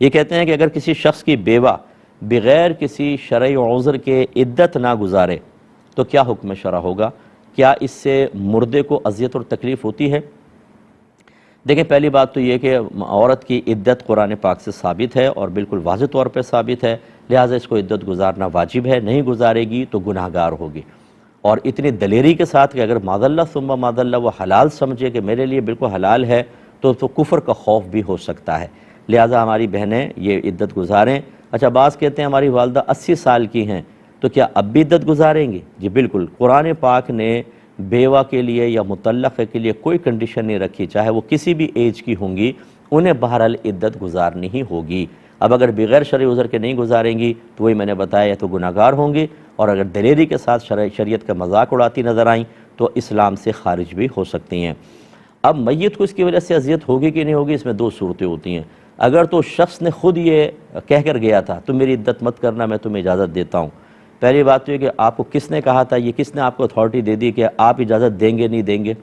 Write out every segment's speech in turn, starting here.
یہ کہتے ہیں کہ اگر کسی شخص کی بیوہ بغیر کسی شرعی عذر کے عدت نہ گزارے تو کیا حکم شرع ہوگا؟ کیا اس سے مردے کو اذیت اور تکلیف ہوتی ہے؟ دیکھیں، پہلی بات تو یہ کہ عورت کی عدت قرآن پاک سے ثابت ہے اور بالکل واضح طور پہ ثابت ہے، لہٰذا اس کو عدت گزارنا واجب ہے، نہیں گزارے گی تو گناہ گار ہوگی۔ اور اتنی دلیری کے ساتھ کہ اگر معاذ اللہ ثم معاذ اللہ وہ حلال سمجھے کہ میرے لیے بالکل حلال ہے تو کفر کا خوف بھی ہو سکتا ہے، لہٰذا ہماری بہنیں یہ عدت گزاریں۔ اچھا، بعض کہتے ہیں ہماری والدہ 80 سال کی ہیں تو کیا اب بھی عدت گزاریں گی؟ جی بالکل، قرآن پاک نے بیوہ کے لیے یا مطلقہ کے لیے کوئی کنڈیشن نہیں رکھی، چاہے وہ کسی بھی ایج کی ہوں گی، انہیں بہرحال عدت گزارنی ہی ہوگی۔ اب اگر بغیر شرعی عذر کے نہیں گزاریں گی تو وہی میں نے بتایا، یا تو گناہ گار ہوں گی، اور اگر دلیری کے ساتھ شریعت کا مذاق اڑاتی نظر آئیں تو اسلام سے خارج بھی ہو سکتی ہیں۔ اب میت کو اس کی وجہ سے اذیت ہوگی کہ نہیں ہوگی، اس میں دو صورتیں ہوتی ہیں۔ اگر تو شخص نے خود یہ کہہ کر گیا تھا تم میری عدت مت کرنا، میں تمہیں اجازت دیتا ہوں، پہلی بات تو یہ کہ آپ کو کس نے کہا تھا، یہ کس نے آپ کو اتھارٹی دے دی کہ آپ اجازت دیں گے نہیں دیں گے؟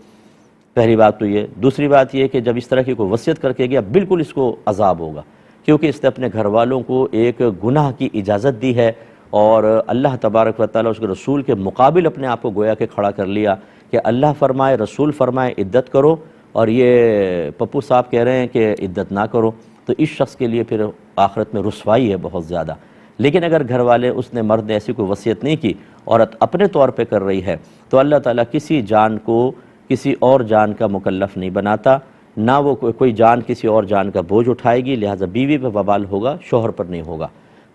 پہلی بات تو یہ۔ دوسری بات یہ کہ جب اس طرح کی کوئی وصیت کر کے گیا، بالکل اس کو عذاب ہوگا، کیونکہ اس نے اپنے گھر والوں کو ایک گناہ کی اجازت دی ہے اور اللہ تبارک و تعالیٰ اس کے رسول کے مقابل اپنے آپ کو گویا کہ کھڑا کر لیا کہ اللہ فرمائے، رسول فرمائے عدت کرو، اور یہ پپو صاحب کہہ رہے ہیں کہ عدت نہ کرو، تو اس شخص کے لیے پھر آخرت میں رسوائی ہے بہت زیادہ۔ لیکن اگر گھر والے، اس نے مرد نے ایسی کوئی وصیت نہیں کی، عورت اپنے طور پہ کر رہی ہے، تو اللہ تعالیٰ کسی جان کو کسی اور جان کا مکلف نہیں بناتا، نہ وہ کوئی جان کسی اور جان کا بوجھ اٹھائے گی، لہٰذا بیوی پہ وبال ہوگا، شوہر پر نہیں ہوگا۔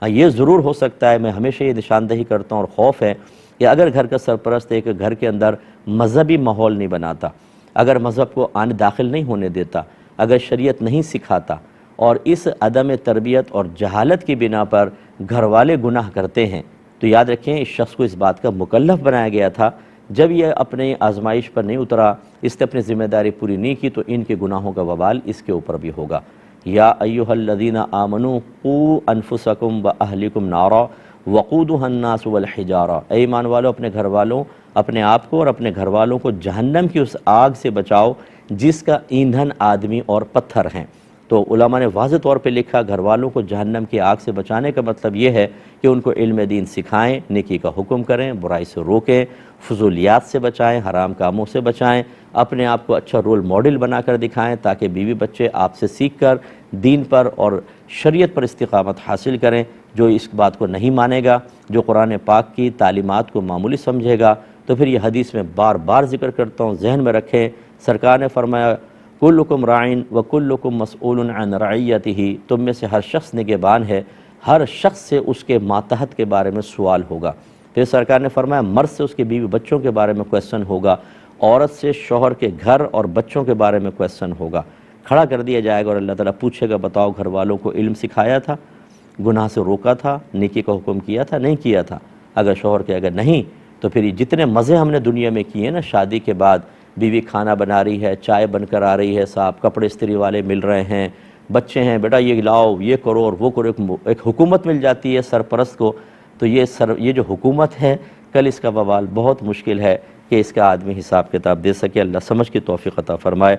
ہاں، یہ ضرور ہو سکتا ہے، میں ہمیشہ یہ نشاندہی کرتا ہوں اور خوف ہے کہ اگر گھر کا سرپرست ایک گھر کے اندر مذہبی ماحول نہیں بناتا، اگر مذہب کو آنے داخل نہیں ہونے دیتا، اگر شریعت نہیں سکھاتا، اور اس عدم تربیت اور جہالت کی بنا پر گھر والے گناہ کرتے ہیں، تو یاد رکھیں اس شخص کو اس بات کا مکلف بنایا گیا تھا۔ جب یہ اپنی آزمائش پر نہیں اترا، اس نے اپنی ذمہ داری پوری نہیں کی، تو ان کے گناہوں کا وبال اس کے اوپر بھی ہوگا۔ یا ایھا الذین آمنوا قوا انفسکم واہلکم نارا وقودھا الناس والحجارہ، اے ایمان والو، اپنے گھر والوں، اپنے آپ کو اور اپنے گھر والوں کو جہنم کی اس آگ سے بچاؤ جس کا ایندھن آدمی اور پتھر ہیں۔ تو علماء نے واضح طور پہ لکھا، گھر والوں کو جہنم کی آگ سے بچانے کا مطلب یہ ہے کہ ان کو علم دین سکھائیں، نیکی کا حکم کریں، برائی سے روکیں، فضولیات سے بچائیں، حرام کاموں سے بچائیں، اپنے آپ کو اچھا رول ماڈل بنا کر دکھائیں تاکہ بیوی بچے آپ سے سیکھ کر دین پر اور شریعت پر استقامت حاصل کریں۔ جو اس بات کو نہیں مانے گا، جو قرآن پاک کی تعلیمات کو معمولی سمجھے گا، تو پھر یہ حدیث میں بار بار ذکر کرتا ہوں، ذہن میں رکھیں، سرکار نے فرمایا کلکم راعٍ وکلکم مسئول عن رعیتہ، تم میں سے ہر شخص نگہبان ہے، ہر شخص سے اس کے ماتحت کے بارے میں سوال ہوگا۔ پھر سرکار نے فرمایا مرد سے اس کے بیوی بچوں کے بارے میں کویسچن ہوگا، عورت سے شوہر کے گھر اور بچوں کے بارے میں کویسچن ہوگا، کھڑا کر دیا جائے گا اور اللہ تعالیٰ پوچھے گا بتاؤ گھر والوں کو علم سکھایا تھا، گناہ سے روکا تھا، نیکی کا حکم کیا تھا، نہیں کیا تھا؟ اگر شوہر کے اگر نہیں، تو پھر یہ جتنے مزے ہم نے دنیا میں کیے نا، شادی کے بعد بیوی کھانا بنا رہی ہے، چائے بن کر آ رہی ہے، صاحب کپڑے استری والے مل رہے ہیں، بچے ہیں بیٹا یہ لاؤ یہ کرو اور وہ کرو، ایک حکومت مل جاتی ہے سرپرست کو، تو یہ جو حکومت ہے، کل اس کا وبال بہت مشکل ہے کہ اس کا آدمی حساب کتاب دے سکے۔ اللہ سمجھ کی توفیق عطا فرمائے۔